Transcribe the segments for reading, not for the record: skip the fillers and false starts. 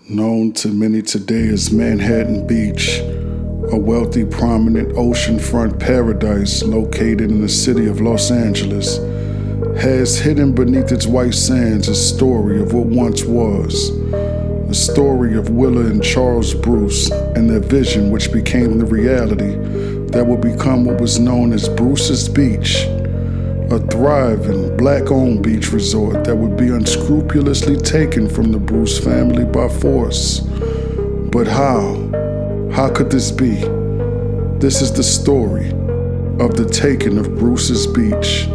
Known to many today as Manhattan Beach, a wealthy, prominent oceanfront paradise located in the city of Los Angeles, has hidden beneath its white sands a story of what once was. The story of Willa and Charles Bruce and their vision, which became the reality that would become what was known as Bruce's Beach, a thriving, black-owned beach resort that would be unscrupulously taken from the Bruce family by force. But how? How could this be? This is the story of the taking of Bruce's Beach.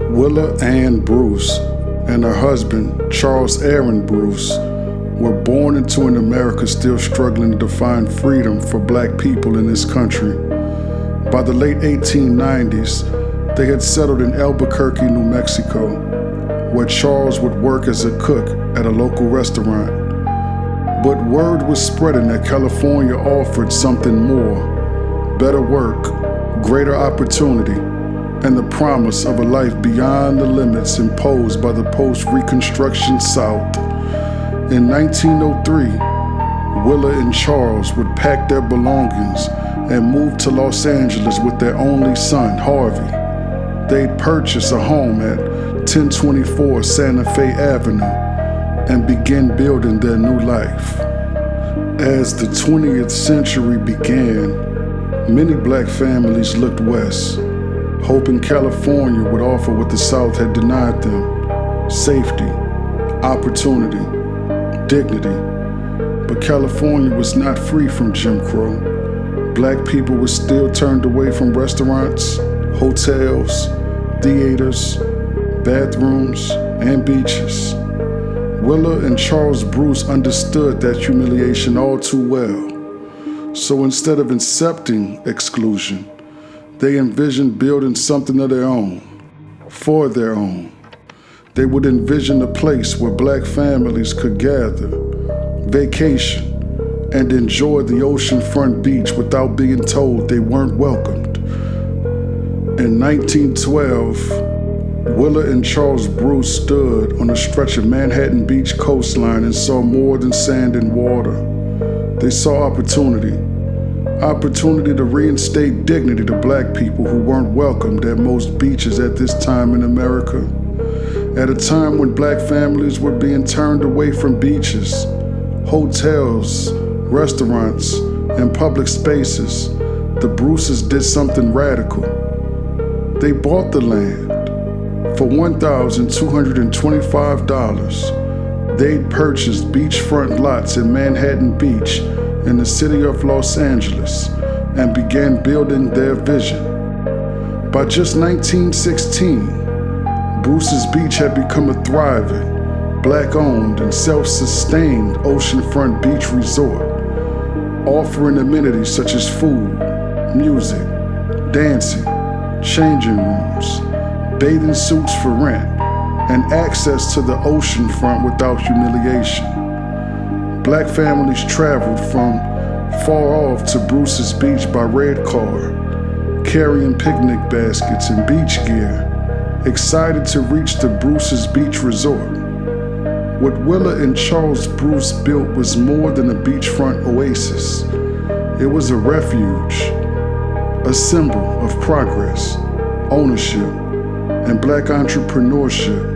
Willa Ann Bruce and her husband, Charles Aaron Bruce, were born into an America still struggling to define freedom for black people in this country. By the late 1890s, they had settled in Albuquerque, New Mexico, where Charles would work as a cook at a local restaurant. But word was spreading that California offered something more: better work, greater opportunity, and the promise of a life beyond the limits imposed by the post-Reconstruction South. In 1903, Willa and Charles would pack their belongings and move to Los Angeles with their only son, Harvey. They'd purchase a home at 1024 Santa Fe Avenue and begin building their new life. As the 20th century began, many black families looked west, hoping California would offer what the South had denied them: safety, opportunity, dignity. But California was not free from Jim Crow. Black people were still turned away from restaurants, hotels, theaters, bathrooms, and beaches. Willa and Charles Bruce understood that humiliation all too well. So instead of accepting exclusion, they envisioned building something of their own, for their own. They would envision a place where black families could gather, vacation, and enjoy the oceanfront beach without being told they weren't welcomed. In 1912, Willa and Charles Bruce stood on a stretch of Manhattan Beach coastline and saw more than sand and water. They saw opportunity to reinstate dignity to black people who weren't welcomed at most beaches at this time in America. At a time when black families were being turned away from beaches, hotels, restaurants, and public spaces, the Bruces did something radical. They bought the land. For $1,225, they'd purchased beachfront lots in Manhattan Beach in the city of Los Angeles and began building their vision. By just 1916, Bruce's Beach had become a thriving, black-owned and self-sustained oceanfront beach resort, offering amenities such as food, music, dancing, changing rooms, bathing suits for rent, and access to the oceanfront without humiliation. Black families traveled from far off to Bruce's Beach by red car, carrying picnic baskets and beach gear, excited to reach the Bruce's Beach Resort. What Willa and Charles Bruce built was more than a beachfront oasis. It was a refuge, a symbol of progress, ownership, and black entrepreneurship.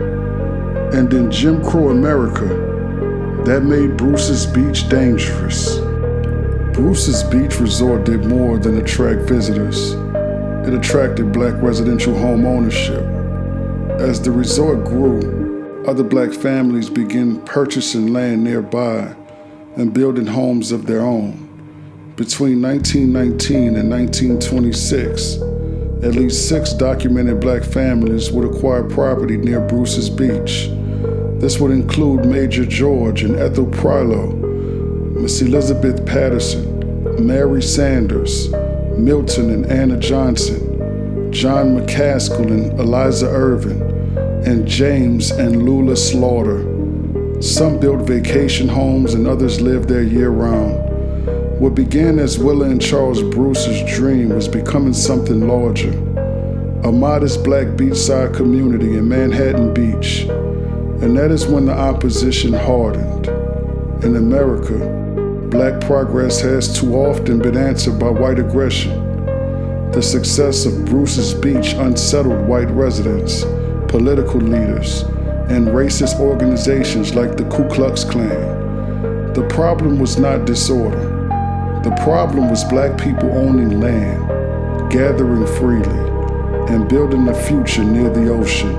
And in Jim Crow America, that made Bruce's Beach dangerous. Bruce's Beach Resort did more than attract visitors. It attracted black residential home ownership. As the resort grew, other black families began purchasing land nearby and building homes of their own. Between 1919 and 1926, at least 6 documented black families would acquire property near Bruce's Beach. This would include Major George and Ethel Prylo, Miss Elizabeth Patterson, Mary Sanders, Milton and Anna Johnson, John McCaskill and Eliza Irvin, and James and Lula Slaughter. Some built vacation homes and others lived there year-round. What began as Willa and Charles Bruce's dream was becoming something larger. A modest black beachside community in Manhattan Beach. And that is when the opposition hardened. In America, Black progress has too often been answered by white aggression. The success of Bruce's Beach unsettled white residents, political leaders, and racist organizations like the Ku Klux Klan. The problem was not disorder. The problem was Black people owning land, gathering freely, and building a future near the ocean.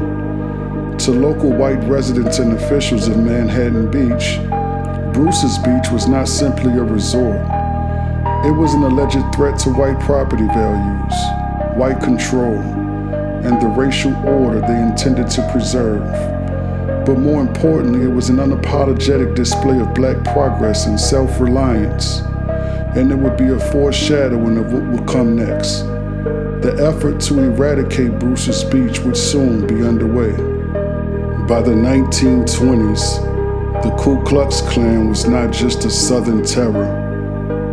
To local white residents and officials of Manhattan Beach, Bruce's Beach was not simply a resort. It was an alleged threat to white property values, white control, and the racial order they intended to preserve. But more importantly, it was an unapologetic display of Black progress and self-reliance, and it would be a foreshadowing of what would come next. The effort to eradicate Bruce's Beach would soon be underway. By the 1920s, the Ku Klux Klan was not just a Southern terror.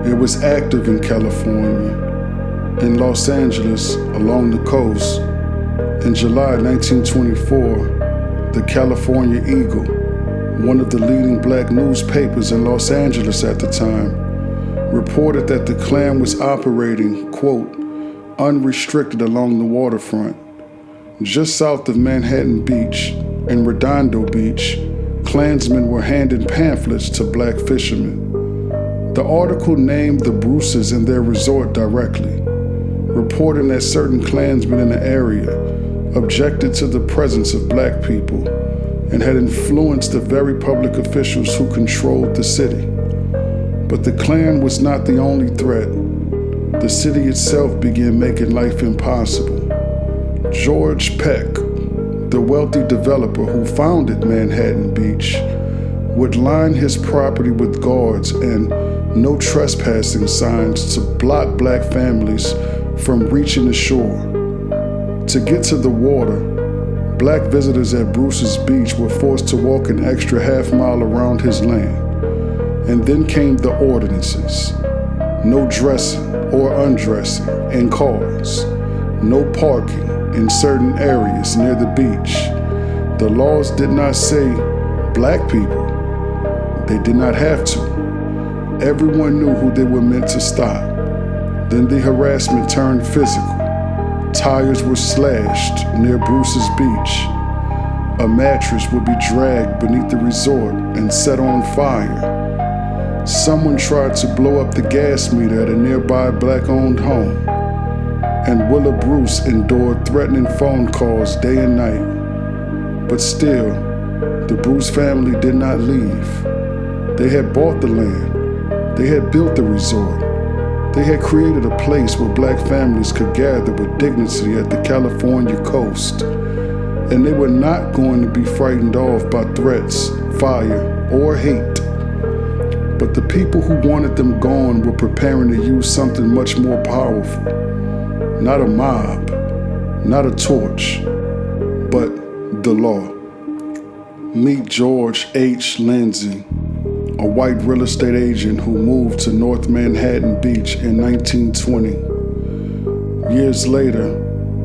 It was active in California, in Los Angeles, along the coast. In July 1924, the California Eagle, one of the leading Black newspapers in Los Angeles at the time, reported that the Klan was operating, quote, unrestricted along the waterfront. Just south of Manhattan Beach, in Redondo Beach, Klansmen were handing pamphlets to Black fishermen. The article named the Bruces and their resort directly, reporting that certain Klansmen in the area objected to the presence of Black people and had influenced the very public officials who controlled the city. But the Klan was not the only threat. The city itself began making life impossible. George Peck, the wealthy developer who founded Manhattan Beach, would line his property with guards and no trespassing signs to block Black families from reaching the shore. To get to the water, Black visitors at Bruce's Beach were forced to walk an extra half-mile around his land. And then came the ordinances. No dressing or undressing in cars. No parking in certain areas near the beach. The laws did not say Black people. They did not have to. Everyone knew who they were meant to stop. Then the harassment turned physical. Tires were slashed near Bruce's Beach. A mattress would be dragged beneath the resort and set on fire. Someone tried to blow up the gas meter at a nearby Black-owned home, and Willa Bruce endured threatening phone calls day and night. But still, the Bruce family did not leave. They had bought the land. They had built the resort. They had created a place where Black families could gather with dignity at the California coast. And they were not going to be frightened off by threats, fire, or hate. But the people who wanted them gone were preparing to use something much more powerful. Not a mob, not a torch, but the law. Meet George H. Lindsay, a white real estate agent who moved to North Manhattan Beach in 1920. Years later,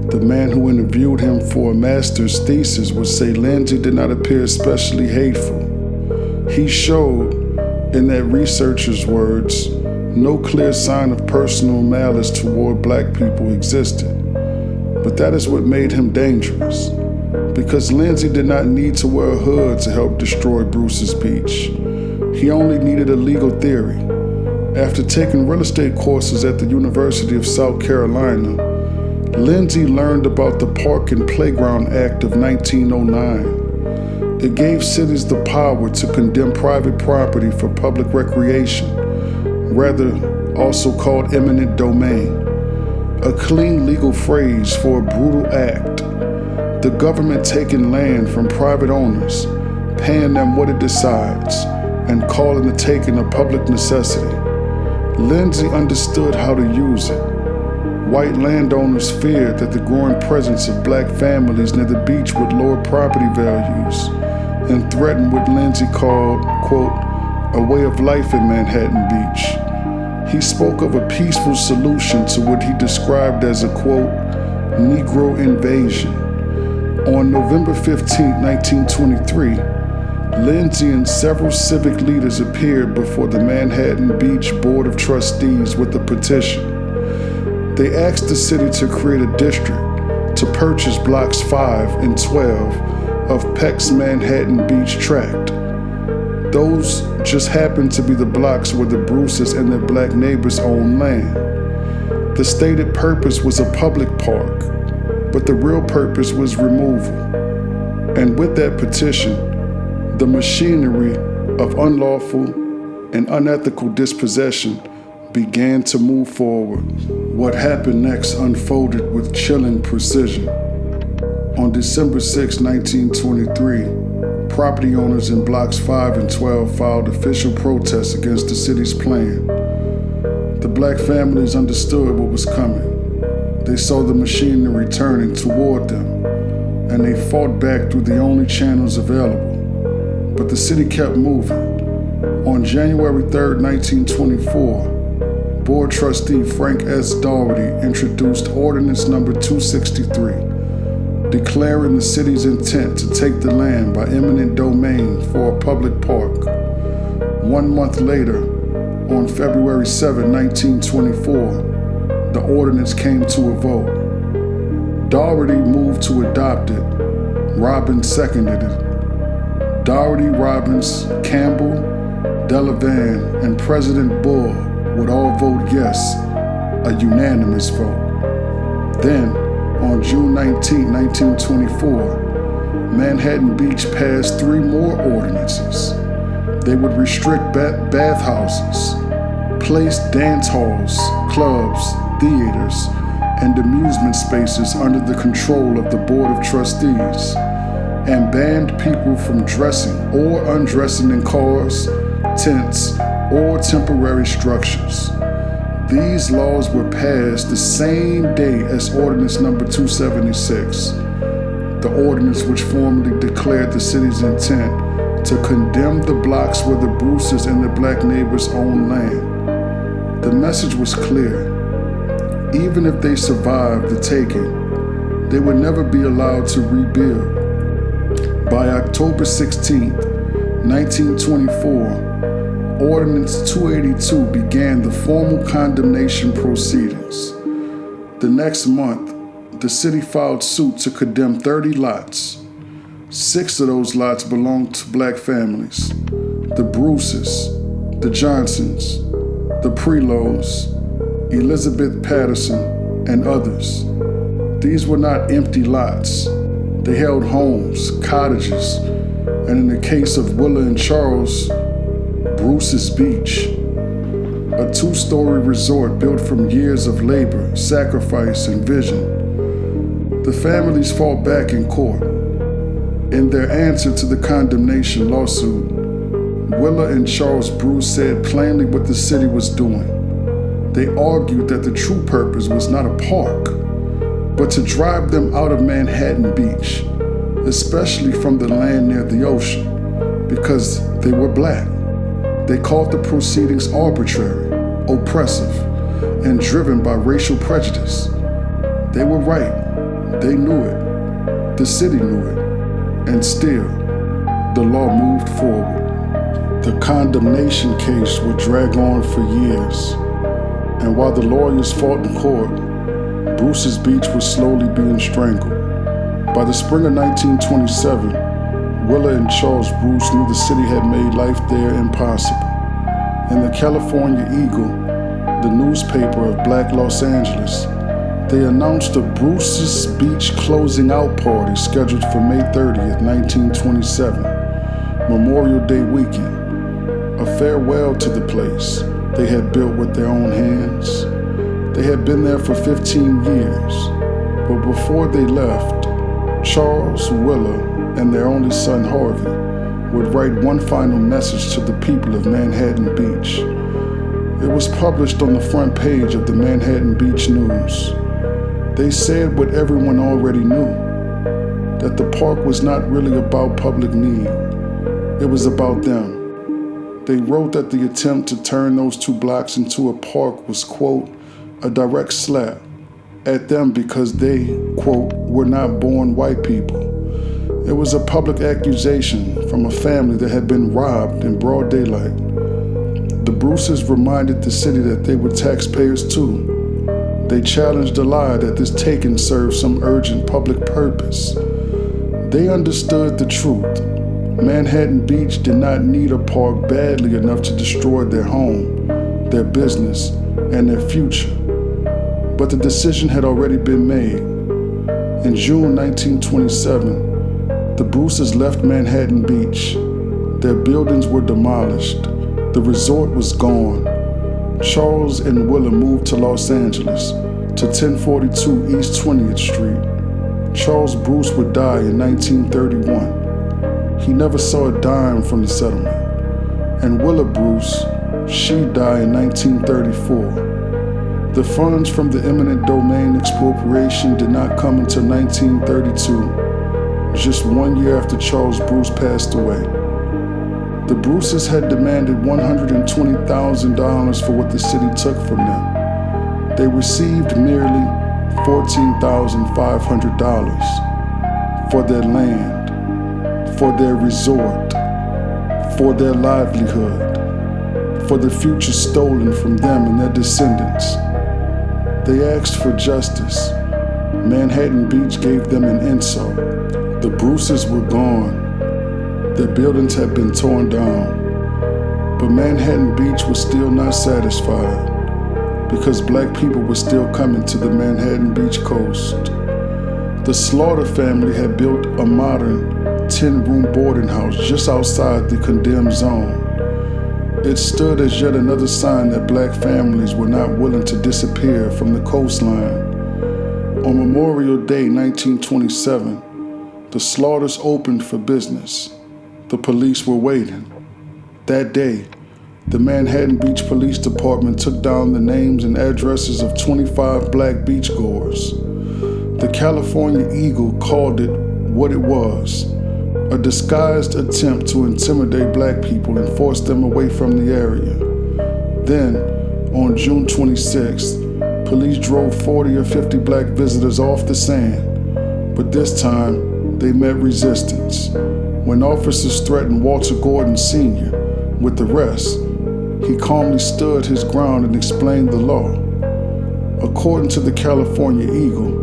the man who interviewed him for a master's thesis would say Lindsay did not appear especially hateful. He showed, in that researcher's words, no clear sign of personal malice toward Black people existed. But that is what made him dangerous, because Lindsay did not need to wear a hood to help destroy Bruce's Beach. He only needed a legal theory. After taking real estate courses at the University of South Carolina, Lindsay learned about the Park and Playground Act of 1909. It gave cities the power to condemn private property for public recreation, rather also called eminent domain, a clean legal phrase for a brutal act. The government taking land from private owners, paying them what it decides, and calling the taking a public necessity. Lindsay understood how to use it. White landowners feared that the growing presence of Black families near the beach would lower property values and threaten what Lindsay called, quote, a way of life in Manhattan Beach. He spoke of a peaceful solution to what he described as a, quote, Negro invasion. On November 15, 1923, Lindsay and several civic leaders appeared before the Manhattan Beach Board of Trustees with a petition. They asked the city to create a district to purchase blocks 5 and 12 of Peck's Manhattan Beach tract. Those just happened to be the blocks where the Bruces and their black neighbors owned land. The stated purpose was a public park, but the real purpose was removal. And with that petition, the machinery of unlawful and unethical dispossession began to move forward. What happened next unfolded with chilling precision. On December 6, 1923, property owners in blocks 5 and 12 filed official protests against the city's plan. The black families understood what was coming. They saw the machinery turning toward them, and they fought back through the only channels available. But the city kept moving. On January 3, 1924, Board Trustee Frank S. Doherty introduced Ordinance Number 263, declaring the city's intent to take the land by eminent domain for a public park. 1 month later, on February 7, 1924, the ordinance came to a vote. Doherty moved to adopt it. Robbins seconded it. Doherty, Robbins, Campbell, Delavan, and President Bull would all vote yes, a unanimous vote. Then, on June 19, 1924, Manhattan Beach passed 3 more ordinances. They would restrict bathhouses, place dance halls, clubs, theaters, and amusement spaces under the control of the Board of Trustees, and banned people from dressing or undressing in cars, tents, or temporary structures. These laws were passed the same day as Ordinance Number 276, the ordinance which formally declared the city's intent to condemn the blocks where the Bruces and their black neighbors owned land. The message was clear. Even if they survived the taking, they would never be allowed to rebuild. By October 16, 1924, Ordinance 282 began the formal condemnation proceedings. The next month, the city filed suit to condemn 30 lots. 6 of those lots belonged to black families: the Bruces, the Johnsons, the Prelows, Elizabeth Patterson, and others. These were not empty lots. They held homes, cottages, and in the case of Willa and Charles, Bruce's Beach, a 2-story resort built from years of labor, sacrifice, and vision. The families fought back in court. In their answer to the condemnation lawsuit, Willa and Charles Bruce said plainly what the city was doing. They argued that the true purpose was not a park, but to drive them out of Manhattan Beach, especially from the land near the ocean, because they were black. They called the proceedings arbitrary, oppressive, and driven by racial prejudice. They were right. They knew it. The city knew it. And still, the law moved forward. The condemnation case would drag on for years. And while the lawyers fought in court, Bruce's Beach was slowly being strangled. By the spring of 1927, Willa and Charles Bruce knew the city had made life there impossible. In the California Eagle, the newspaper of Black Los Angeles, they announced a Bruce's Beach closing out party scheduled for May 30th, 1927, Memorial Day weekend. A farewell to the place they had built with their own hands. They had been there for 15 years, but before they left, Charles, Willa, and their only son Harvey would write one final message to the people of Manhattan Beach. It was published on the front page of the Manhattan Beach News. They said what everyone already knew, that the park was not really about public need. It was about them. They wrote that the attempt to turn those 2 blocks into a park was, quote, a direct slap at them because they, quote, were not born white people. It was a public accusation from a family that had been robbed in broad daylight. The Bruces reminded the city that they were taxpayers too. They challenged the lie that this taking served some urgent public purpose. They understood the truth. Manhattan Beach did not need a park badly enough to destroy their home, their business, and their future. But the decision had already been made. In June 1927, the Bruces left Manhattan Beach. Their buildings were demolished. The resort was gone. Charles and Willa moved to Los Angeles, to 1042 East 20th Street. Charles Bruce would die in 1931. He never saw a dime from the settlement. And Willa Bruce, she died in 1934. The funds from the eminent domain expropriation did not come until 1932, just 1 year after Charles Bruce passed away. The Bruces had demanded $120,000 for what the city took from them. They received merely $14,500 for their land, for their resort, for their livelihood, for the future stolen from them and their descendants. They asked for justice. Manhattan Beach gave them an insult. The Bruces were gone. Their buildings had been torn down. But Manhattan Beach was still not satisfied, because black people were still coming to the Manhattan Beach coast. The Slaughter family had built a modern 10-room boarding house just outside the condemned zone. It stood as yet another sign that black families were not willing to disappear from the coastline. On Memorial Day 1927, the Slaughters opened for business. The police were waiting. That day, the Manhattan Beach Police Department took down the names and addresses of 25 black beachgoers. The California Eagle called it what it was, a disguised attempt to intimidate black people and force them away from the area. Then, on June 26th, police drove 40 or 50 black visitors off the sand, but this time they met resistance. When officers threatened Walter Gordon Sr. with arrest, he calmly stood his ground and explained the law. According to the California Eagle,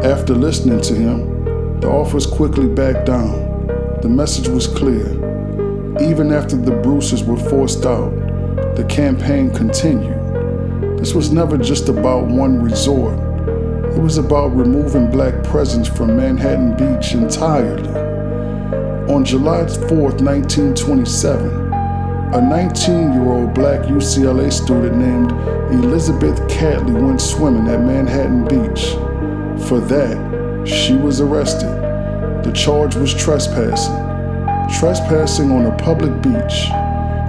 after listening to him, the officers quickly backed down. The message was clear. Even after the Bruces were forced out, the campaign continued. This was never just about one resort. It was about removing black presence from Manhattan Beach entirely. On July 4th, 1927, a 19-year-old black UCLA student named Elizabeth Catley went swimming at Manhattan Beach. For that, she was arrested. The charge was trespassing on a public beach.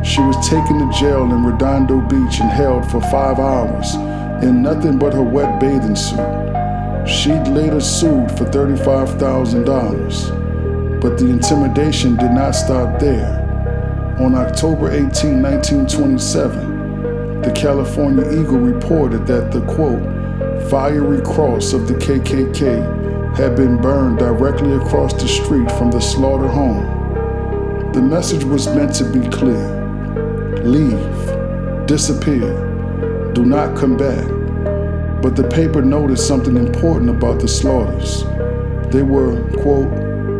She was taken to jail in Redondo Beach and held for 5 hours in nothing but her wet bathing suit. She'd later sued for $35,000. But the intimidation did not stop there. On October 18, 1927, the California Eagle reported that the, quote, fiery cross of the KKK had been burned directly across the street from the Slaughter home. The message was meant to be clear. Leave, disappear, do not come back. But the paper noticed something important about the Slaughters. They were, quote,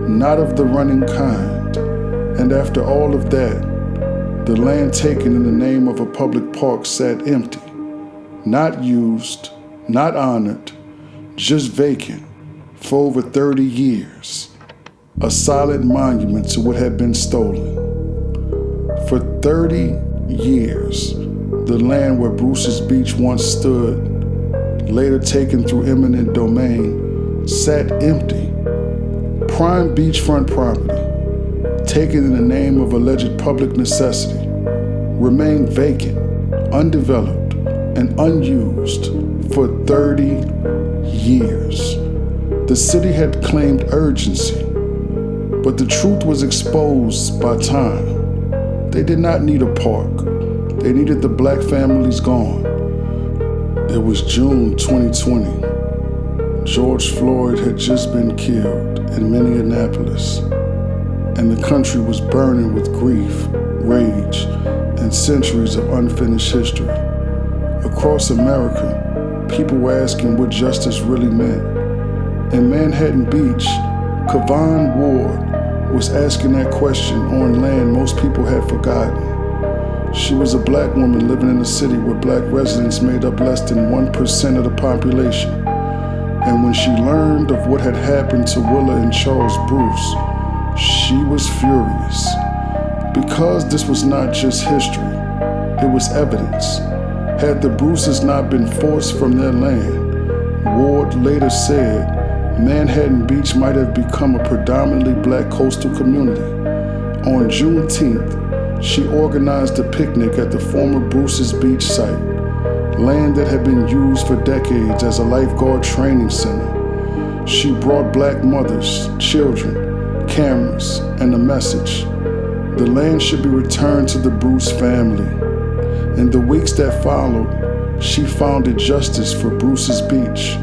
not of the running kind. And after all of that, the land taken in the name of a public park sat empty, not used, not honored, just vacant for over 30 years, a silent monument to what had been stolen. For 30 years, the land where Bruce's Beach once stood, later taken through eminent domain, sat empty. Prime beachfront property, taken in the name of alleged public necessity, remained vacant, undeveloped, and unused for 30 years. The city had claimed urgency, but the truth was exposed by time. They did not need a park. They needed the black families gone. It was June 2020. George Floyd had just been killed in Minneapolis, and the country was burning with grief, rage, and centuries of unfinished history. Across America, people were asking what justice really meant. In Manhattan Beach, Kavan Ward was asking that question on land most people had forgotten. She was a black woman living in a city where black residents made up less than 1% of the population. And when she learned of what had happened to Willa and Charles Bruce, she was furious. Because this was not just history, it was evidence. Had the Bruces not been forced from their land, Ward later said, Manhattan Beach might have become a predominantly black coastal community. On Juneteenth, she organized a picnic at the former Bruce's Beach site, land that had been used for decades as a lifeguard training center. She brought black mothers, children, cameras, and a message. The land should be returned to the Bruce family. In the weeks that followed, she founded Justice for Bruce's Beach.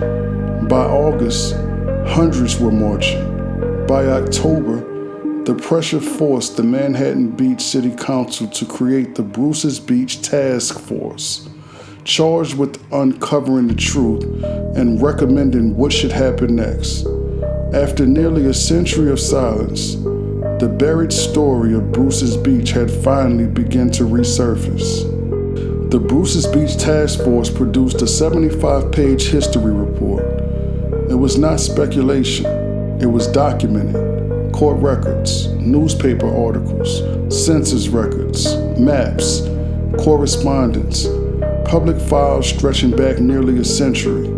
By August, hundreds were marching. By October, the pressure forced the Manhattan Beach City Council to create the Bruce's Beach Task Force, charged with uncovering the truth and recommending what should happen next. After nearly a century of silence, the buried story of Bruce's Beach had finally begun to resurface. The Bruce's Beach Task Force produced a 75-page history report. It was not speculation, it was documented. Court records, newspaper articles, census records, maps, correspondence, public files stretching back nearly a century.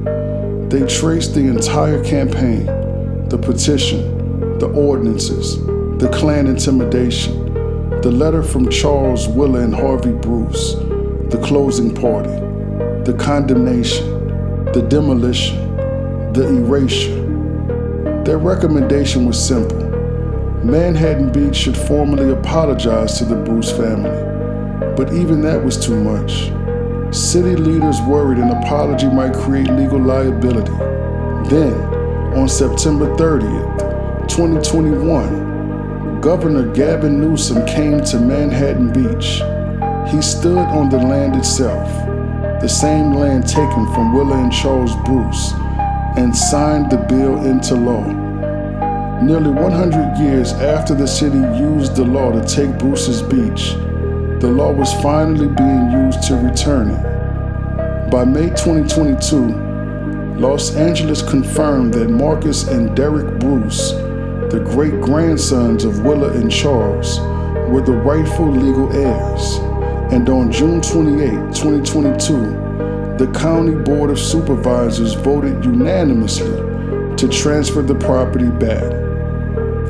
They traced the entire campaign, the petition, the ordinances, the Klan intimidation, the letter from Charles, Willa, and Harvey Bruce, the closing party, the condemnation, the demolition, the erasure. Their recommendation was simple. Manhattan Beach should formally apologize to the Bruce family, but even that was too much. City leaders worried an apology might create legal liability. Then, on September 30th, 2021, Governor Gavin Newsom came to Manhattan Beach. He stood on the land itself, the same land taken from Willa and Charles Bruce, and signed the bill into law. Nearly 100 years after the city used the law to take Bruce's Beach, the law was finally being used to return it. By May 2022, Los Angeles confirmed that Marcus and Derek Bruce, the great-grandsons of Willa and Charles, were the rightful legal heirs. And on June 28, 2022, the County Board of Supervisors voted unanimously to transfer the property back.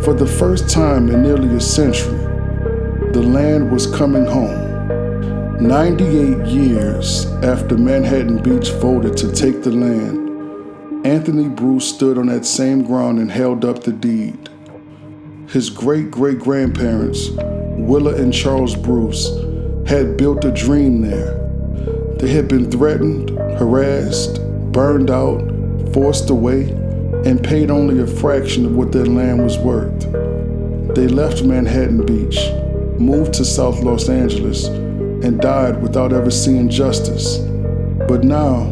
For the first time in nearly a century, the land was coming home. 98 years after Manhattan Beach voted to take the land, Anthony Bruce stood on that same ground and held up the deed. His great-great-grandparents, Willa and Charles Bruce, had built a dream there. They had been threatened, harassed, burned out, forced away, and paid only a fraction of what their land was worth. They left Manhattan Beach, moved to South Los Angeles, and died without ever seeing justice. But now,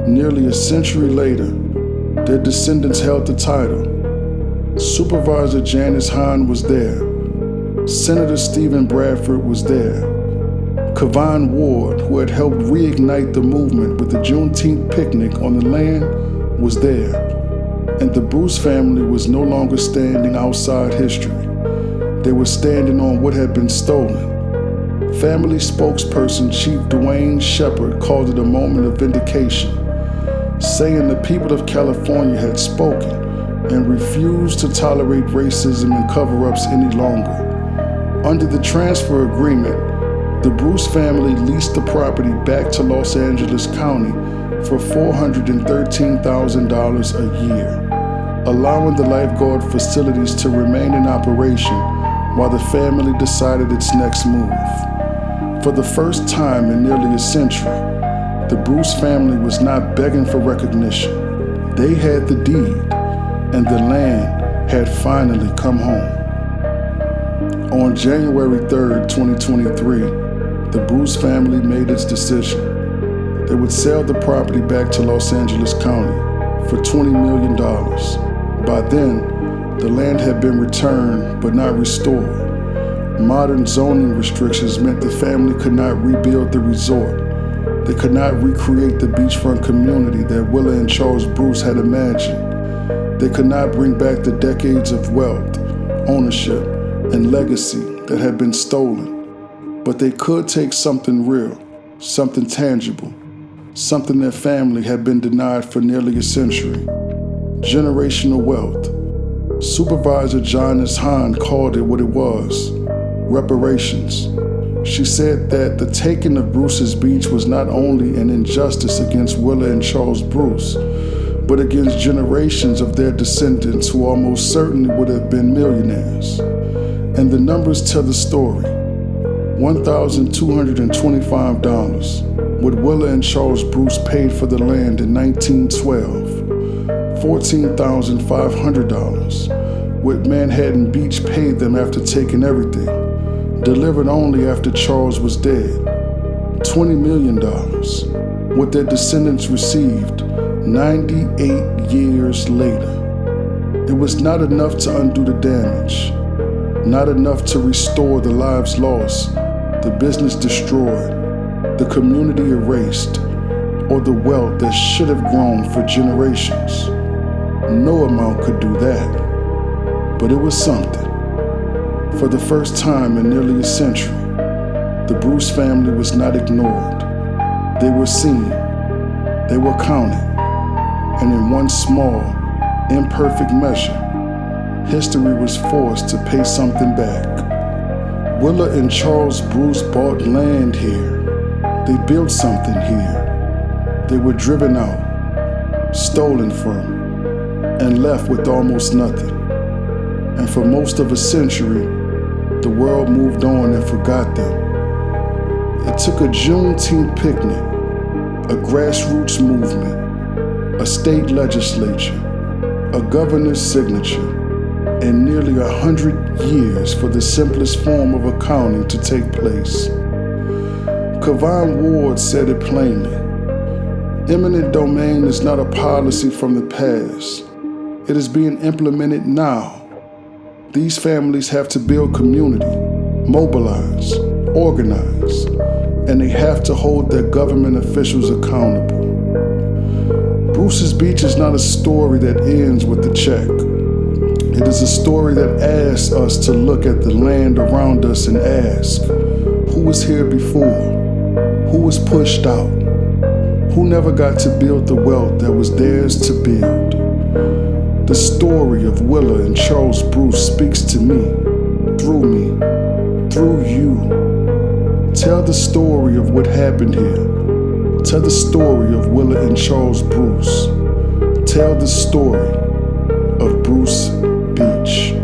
nearly a century later, their descendants held the title. Supervisor Janice Hahn was there. Senator Stephen Bradford was there. Kavan Ward, who had helped reignite the movement with the Juneteenth picnic on the land, was there. And the Bruce family was no longer standing outside history. They were standing on what had been stolen. Family spokesperson Chief Dwayne Shepard called it a moment of vindication, saying the people of California had spoken and refused to tolerate racism and cover-ups any longer. Under the transfer agreement, the Bruce family leased the property back to Los Angeles County for $413,000 a year, allowing the lifeguard facilities to remain in operation while the family decided its next move. For the first time in nearly a century, the Bruce family was not begging for recognition. They had the deed, and the land had finally come home. On January 3rd, 2023, the Bruce family made its decision. They would sell the property back to Los Angeles County for $20 million. By then, the land had been returned but not restored. Modern zoning restrictions meant the family could not rebuild the resort. They could not recreate the beachfront community that Willa and Charles Bruce had imagined. They could not bring back the decades of wealth, ownership, and legacy that had been stolen. But they could take something real, something tangible, something their family had been denied for nearly a century. Generational wealth. Supervisor Janice Hahn called it what it was: reparations. She said that the taking of Bruce's Beach was not only an injustice against Willa and Charles Bruce, but against generations of their descendants who almost certainly would have been millionaires. And the numbers tell the story. $1,225, what Willa and Charles Bruce paid for the land in 1912. $14,500, what Manhattan Beach paid them after taking everything, delivered only after Charles was dead. $20 million, what their descendants received 98 years later. It was not enough to undo the damage, not enough to restore the lives lost, the business destroyed, the community erased, or the wealth that should have grown for generations. No amount could do that, but it was something. For the first time in nearly a century, the Bruce family was not ignored. They were seen, they were counted, and in one small, imperfect measure, history was forced to pay something back. Willa and Charles Bruce bought land here. They built something here. They were driven out, stolen from, and left with almost nothing. And for most of a century, the world moved on and forgot them. It took a Juneteenth picnic, a grassroots movement, a state legislature, a governor's signature, and nearly 100 years for the simplest form of accounting to take place. Kevon Ward said it plainly. Eminent domain is not a policy from the past. It is being implemented now. These families have to build community, mobilize, organize, and they have to hold their government officials accountable. Bruce's Beach is not a story that ends with the check. It is a story that asks us to look at the land around us and ask, who was here before? Who was pushed out? Who never got to build the wealth that was theirs to build? The story of Willa and Charles Bruce speaks to me, through you. Tell the story of what happened here. Tell the story of Willa and Charles Bruce. Tell the story of Bruce Beach.